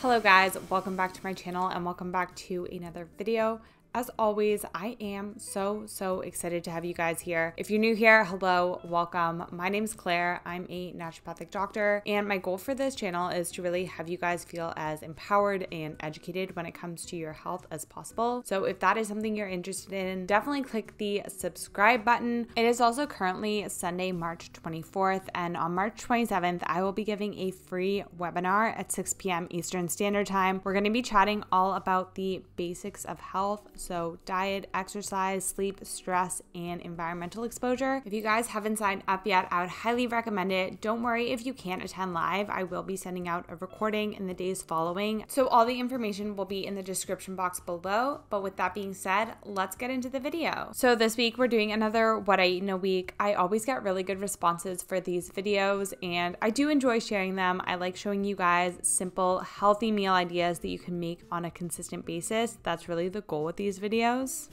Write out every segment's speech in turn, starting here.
Hello guys, welcome back to my channel and welcome back to another video. As always, I am so excited to have you guys here. If you're new here, hello, welcome. My name's Claire. I'm a naturopathic doctor, and my goal for this channel is to really have you guys feel as empowered and educated when it comes to your health as possible. So if that is something you're interested in, definitely click the subscribe button. It is also currently Sunday, March 24th, and on March 27th, I will be giving a free webinar at 6 p.m. Eastern Standard Time. We're going to be chatting all about the basics of health. So diet, exercise, sleep, stress, and environmental exposure. If you guys haven't signed up yet, I would highly recommend it. Don't worry if you can't attend live. I will be sending out a recording in the days following. So all the information will be in the description box below. But with that being said, let's get into the video. So this week we're doing another What I Eat in a Week. I always get really good responses for these videos and I do enjoy sharing them. I like showing you guys simple, healthy meal ideas that you can make on a consistent basis. That's really the goal with these videos.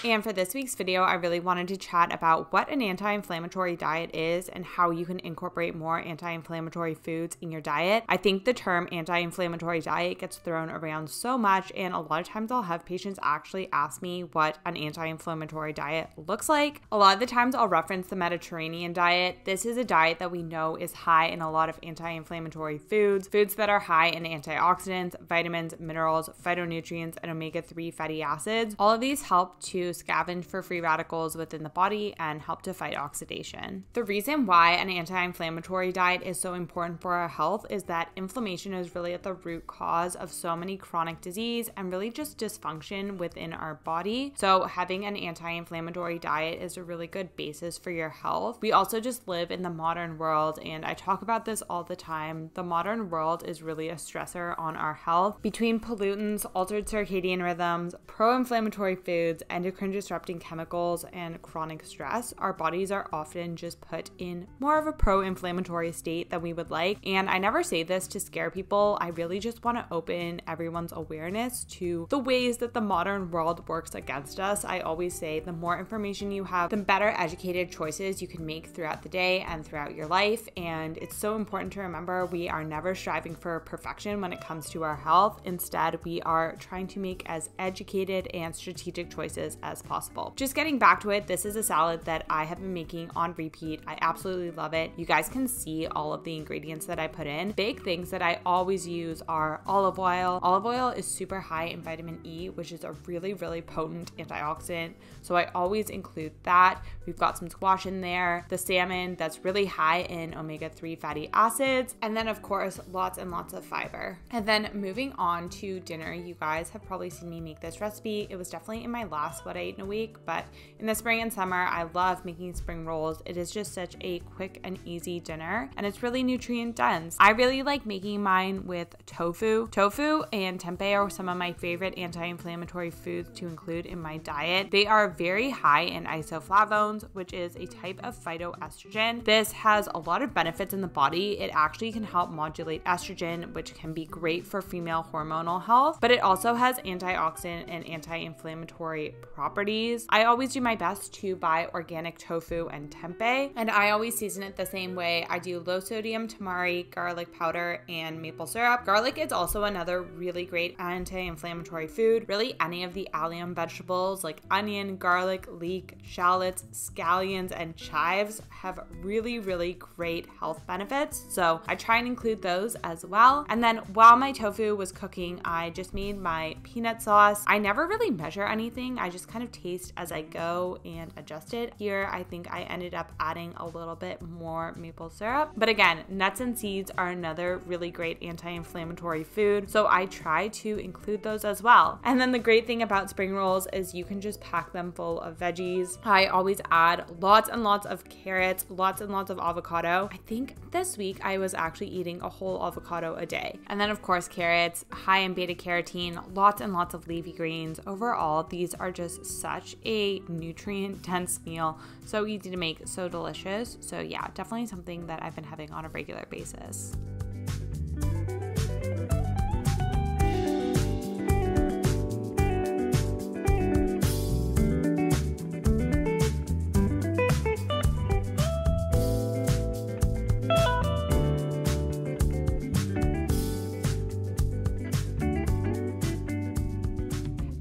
And for this week's video, I really wanted to chat about what an anti-inflammatory diet is and how you can incorporate more anti-inflammatory foods in your diet. I think the term anti-inflammatory diet gets thrown around so much, and a lot of times I'll have patients actually ask me what an anti-inflammatory diet looks like. A lot of the times I'll reference the Mediterranean diet. This is a diet that we know is high in a lot of anti-inflammatory foods that are high in antioxidants, vitamins, minerals, phytonutrients, and omega-3 fatty acids. All of these help to scavenge for free radicals within the body and help to fight oxidation. The reason why an anti-inflammatory diet is so important for our health is that inflammation is really at the root cause of so many chronic disease and really just dysfunction within our body. So having an anti-inflammatory diet is a really good basis for your health. We also just live in the modern world, and I talk about this all the time. The modern world is really a stressor on our health. Between pollutants, altered circadian rhythms, pro-inflammatory foods, endocrine disrupting chemicals, and chronic stress, our bodies are often just put in more of a pro-inflammatory state than we would like. And I never say this to scare people. I really just want to open everyone's awareness to the ways that the modern world works against us. I always say the more information you have, the better educated choices you can make throughout the day and throughout your life. And it's so important to remember we are never striving for perfection when it comes to our health. Instead, we are trying to make as educated and strategic choices as possible. Just getting back to it, this is a salad that I have been making on repeat. I absolutely love it. You guys can see all of the ingredients that I put in. Big things that I always use are olive oil. Olive oil is super high in vitamin E, which is a really potent antioxidant. So I always include that. We've got some squash in there, the salmon that's really high in omega-3 fatty acids, and then of course lots and lots of fiber. And then moving on to dinner, you guys have probably seen me make this recipe. It was definitely in my last What I Eat in a Week, but in the spring and summer, I love making spring rolls. It is just such a quick and easy dinner, and it's really nutrient dense. I really like making mine with tofu. Tofu and tempeh are some of my favorite anti-inflammatory foods to include in my diet. They are very high in isoflavones, which is a type of phytoestrogen. This has a lot of benefits in the body. It actually can help modulate estrogen, which can be great for female hormonal health, but it also has antioxidant and anti-inflammatory properties. I always do my best to buy organic tofu and tempeh, and I always season it the same way. I do low sodium tamari, garlic powder, and maple syrup. Garlic is also another really great anti-inflammatory food. Really, any of the allium vegetables like onion, garlic, leek, shallots, scallions, and chives have really great health benefits. So I try and include those as well. And then while my tofu was cooking, I just made my peanut sauce. I never really measure anything. I just kind of taste as I go and adjust it. Here, I think I ended up adding a little bit more maple syrup. But again, nuts and seeds are another really great anti-inflammatory food, so I try to include those as well. And then the great thing about spring rolls is you can just pack them full of veggies. I always add lots and lots of carrots, lots and lots of avocado. I think this week I was actually eating a whole avocado a day. And then of course carrots, high in beta carotene, lots and lots of leafy greens. Overall, these are just such a nutrient dense meal, so easy to make, so delicious. So yeah, definitely something that I've been having on a regular basis.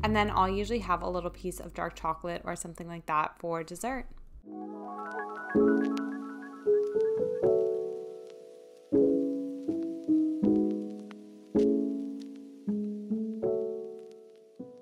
And then I'll usually have a little piece of dark chocolate or something like that for dessert.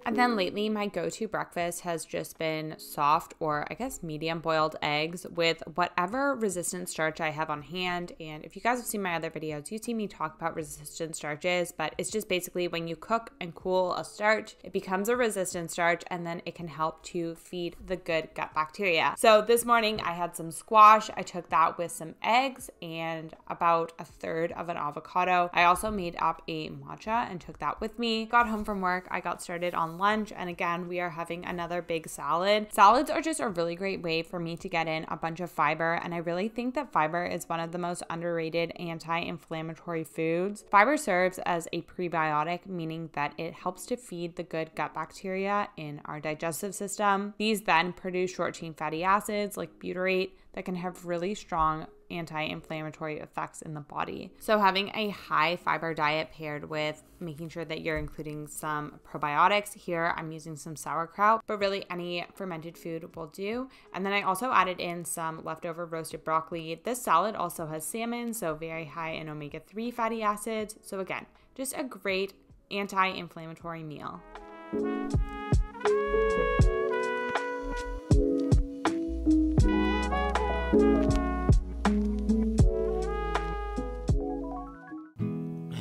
And then lately, my go-to breakfast has just been soft or I guess medium boiled eggs with whatever resistant starch I have on hand. And if you guys have seen my other videos, you see me talk about resistant starches, but it's just basically when you cook and cool a starch, it becomes a resistant starch and then it can help to feed the good gut bacteria. So this morning I had some squash. I took that with some eggs and about a third of an avocado. I also made up a matcha and took that with me. Got home from work, I got started on lunch, and again we are having another big salad. Salads are just a really great way for me to get in a bunch of fiber, and I really think that fiber is one of the most underrated anti-inflammatory foods. Fiber serves as a prebiotic, meaning that it helps to feed the good gut bacteria in our digestive system. These then produce short-chain fatty acids like butyrate that can have really strong anti-inflammatory effects in the body. So having a high fiber diet paired with making sure that you're including some probiotics. Here I'm using some sauerkraut, but really any fermented food will do. And then I also added in some leftover roasted broccoli. This salad also has salmon, so very high in omega-3 fatty acids. So again, just a great anti-inflammatory meal.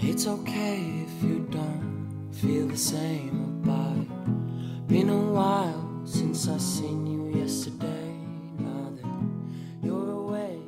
It's okay if you don't feel the same about it. Been a while since I seen you yesterday. Now that you're awake.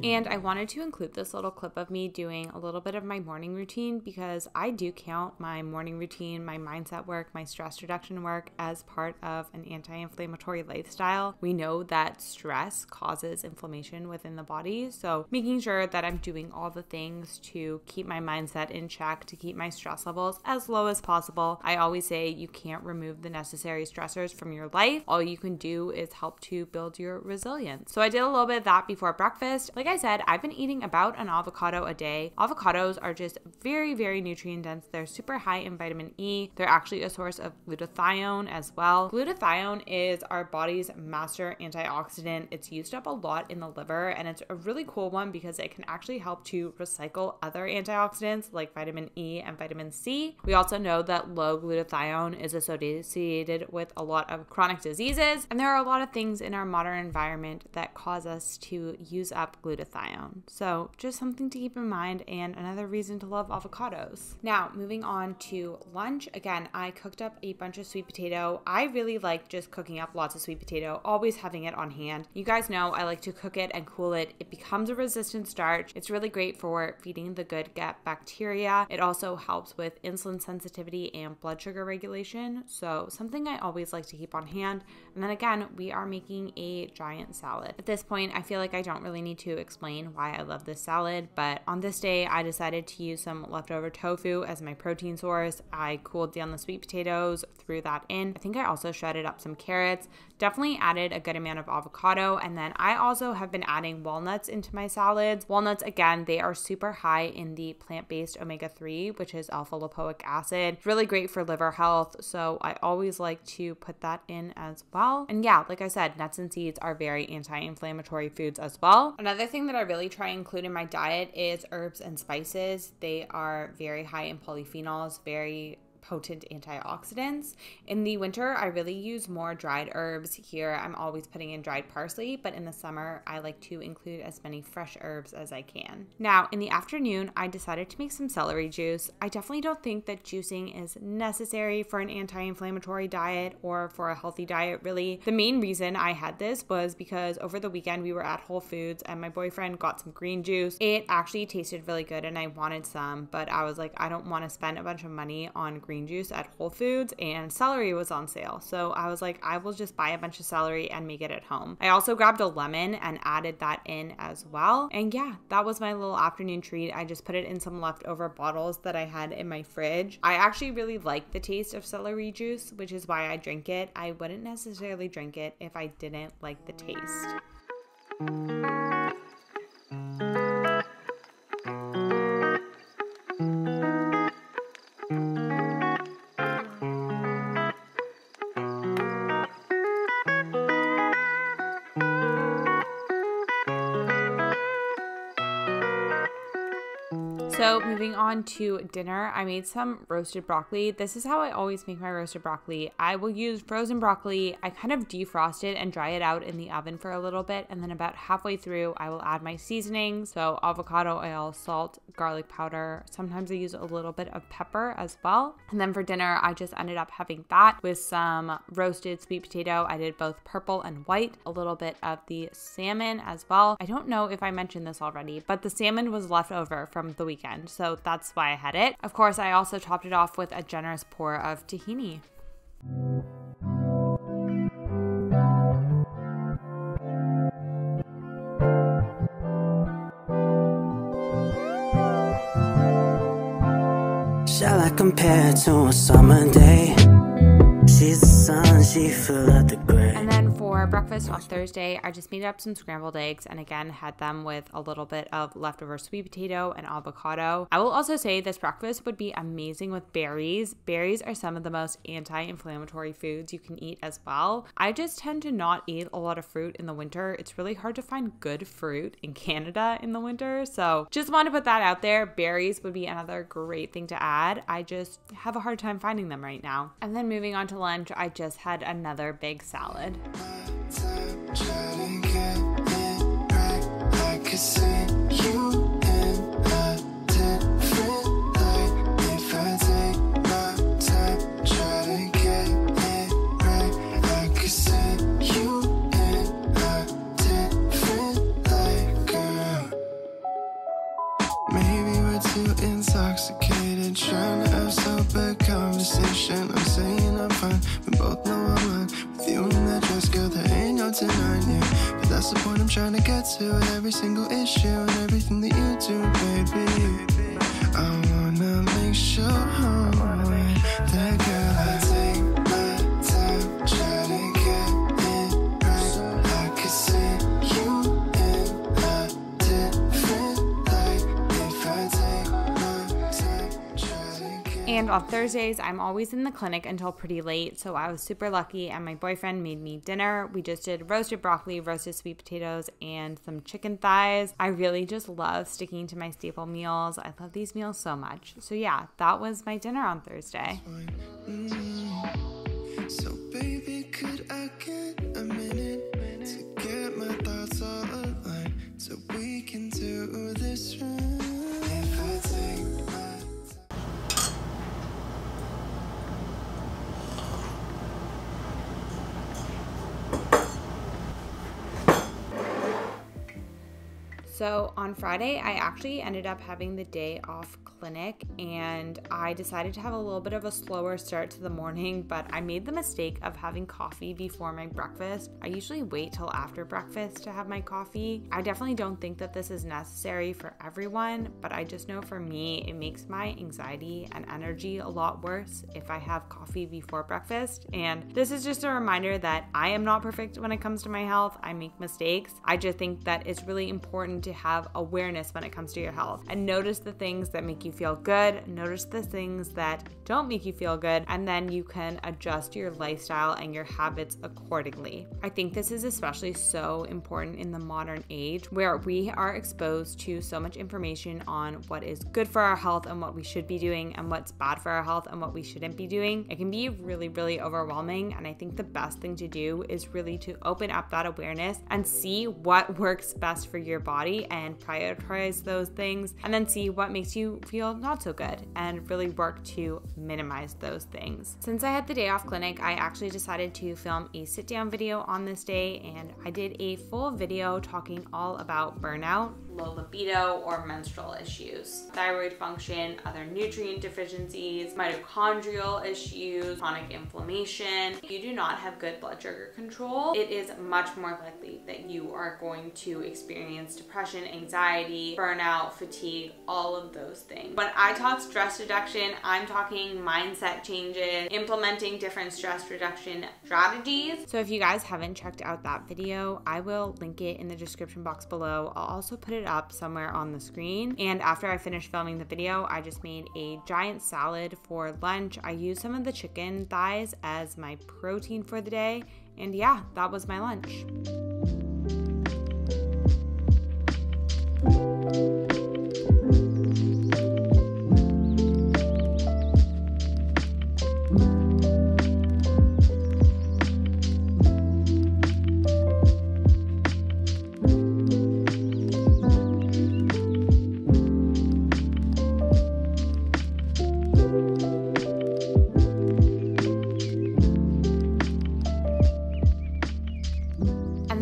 And I wanted to include this little clip of me doing a little bit of my morning routine because I do count my morning routine, my mindset work, my stress reduction work as part of an anti-inflammatory lifestyle. We know that stress causes inflammation within the body, so making sure that I'm doing all the things to keep my mindset in check, to keep my stress levels as low as possible. I always say you can't remove the necessary stressors from your life. All you can do is help to build your resilience. So I did a little bit of that before breakfast. Like I said, I've been eating about an avocado a day. Avocados are just very, very nutrient dense. They're super high in vitamin E. They're actually a source of glutathione as well. Glutathione is our body's master antioxidant. It's used up a lot in the liver, and it's a really cool one because it can actually help to recycle other antioxidants like vitamin E and vitamin C. We also know that low glutathione is associated with a lot of chronic diseases, and there are a lot of things in our modern environment that cause us to use up glutathione. So just something to keep in mind and another reason to love avocados. Now, moving on to lunch. Again, I cooked up a bunch of sweet potato. I really like just cooking up lots of sweet potato, always having it on hand. You guys know I like to cook it and cool it. It becomes a resistant starch. It's really great for feeding the good gut bacteria. It also helps with insulin sensitivity and blood sugar regulation. So something I always like to keep on hand. And then again, we are making a giant salad. At this point, I feel like I don't really need to explain why I love this salad, but on this day I decided to use some leftover tofu as my protein source. I cooled down the sweet potatoes, threw that in. I think I also shredded up some carrots, definitely added a good amount of avocado, and then I also have been adding walnuts into my salads. Walnuts, again, they are super high in the plant-based omega-3, which is alpha lipoic acid. It's really great for liver health, so I always like to put that in as well. And yeah, like I said, nuts and seeds are very anti-inflammatory foods as well. Another thing that I really try and include in my diet is herbs and spices. They are very high in polyphenols, very potent antioxidants. In the winter, I really use more dried herbs. Here, I'm always putting in dried parsley, but in the summer, I like to include as many fresh herbs as I can. Now, in the afternoon, I decided to make some celery juice. I definitely don't think that juicing is necessary for an anti-inflammatory diet or for a healthy diet, really. The main reason I had this was because over the weekend, we were at Whole Foods and my boyfriend got some green juice. It actually tasted really good and I wanted some, but I was like, I don't want to spend a bunch of money on green juice at Whole Foods, and celery was on sale. So I was like, I will just buy a bunch of celery and make it at home. I also grabbed a lemon and added that in as well. And yeah, that was my little afternoon treat. I just put it in some leftover bottles that I had in my fridge. I actually really like the taste of celery juice, which is why I drink it. I wouldn't necessarily drink it if I didn't like the taste. So moving on to dinner, I made some roasted broccoli. This is how I always make my roasted broccoli. I will use frozen broccoli. I kind of defrost it and dry it out in the oven for a little bit. And then about halfway through, I will add my seasonings. So avocado oil, salt, garlic powder. Sometimes I use a little bit of pepper as well. And then for dinner, I just ended up having that with some roasted sweet potato. I did both purple and white, a little bit of the salmon as well. I don't know if I mentioned this already, but the salmon was left over from the weekend. So that's why I had it. Of course, I also topped it off with a generous pour of tahini. Shall I compare to a summer day? She's the sun, she filled out the gray. And then for breakfast on Thursday, I just made up some scrambled eggs and again had them with a little bit of leftover sweet potato and avocado. I will also say this breakfast would be amazing with berries. Berries are some of the most anti-inflammatory foods you can eat as well. I just tend to not eat a lot of fruit in the winter. It's really hard to find good fruit in Canada in the winter. So just want to put that out there. Berries would be another great thing to add. I just have a hard time finding them right now. And then moving on to lunch, I just had another big salad. Intoxicated, trying to have sober conversation. I'm saying I'm fine, we both know I'm lying. With you in that dress, girl, there ain't no denying you. But that's the point I'm trying to get to. With every single issue and everything that you do, baby, I wanna make sure that girl, I take my time, try to get it right. So I could see you in a different light if I take my time, try to get. And on Thursdays, I'm always in the clinic until pretty late, so I was super lucky and my boyfriend made me dinner. We just did roasted broccoli, roasted sweet potatoes, and some chicken thighs. I really just love sticking to my staple meals. I love these meals so much. So yeah, that was my dinner on Thursday. So baby, could I get a minute to get my thoughts all aligned so we can do this right? If I take my So on Friday, I actually ended up having the day off clinic and I decided to have a little bit of a slower start to the morning, but I made the mistake of having coffee before my breakfast. I usually wait till after breakfast to have my coffee. I definitely don't think that this is necessary for everyone, but I just know for me, it makes my anxiety and energy a lot worse if I have coffee before breakfast. And this is just a reminder that I am not perfect when it comes to my health. I make mistakes. I just think that it's really important to have awareness when it comes to your health and notice the things that make you feel good, notice the things that don't make you feel good, and then you can adjust your lifestyle and your habits accordingly. I think this is especially so important in the modern age where we are exposed to so much information on what is good for our health and what we should be doing and what's bad for our health and what we shouldn't be doing. It can be really, really overwhelming, and I think the best thing to do is really to open up that awareness and see what works best for your body and prioritize those things, and then see what makes you feel not so good and really work to minimize those things. Since I had the day off clinic, I actually decided to film a sit down video on this day, and I did a full video talking all about burnout, low libido, or menstrual issues, thyroid function, other nutrient deficiencies, mitochondrial issues, chronic inflammation. If you do not have good blood sugar control, it is much more likely that you are going to experience depression, anxiety, burnout, fatigue, all of those things. When I talk stress reduction, I'm talking mindset changes, implementing different stress reduction strategies. So if you guys haven't checked out that video, I will link it in the description box below. I'll also put it up somewhere on the screen. And after I finished filming the video, I just made a giant salad for lunch. I used some of the chicken thighs as my protein for the day. And yeah, that was my lunch.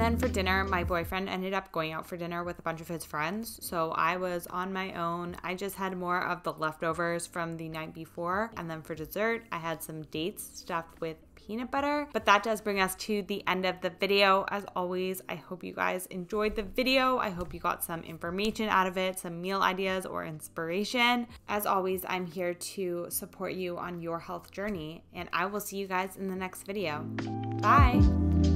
then for dinner, my boyfriend ended up going out for dinner with a bunch of his friends, so I was on my own. I just had more of the leftovers from the night before, and then for dessert, I had some dates stuffed with peanut butter. But that does bring us to the end of the video. As always, I hope you guys enjoyed the video. I hope you got some information out of it, some meal ideas or inspiration. As always, I'm here to support you on your health journey, and I will see you guys in the next video. Bye!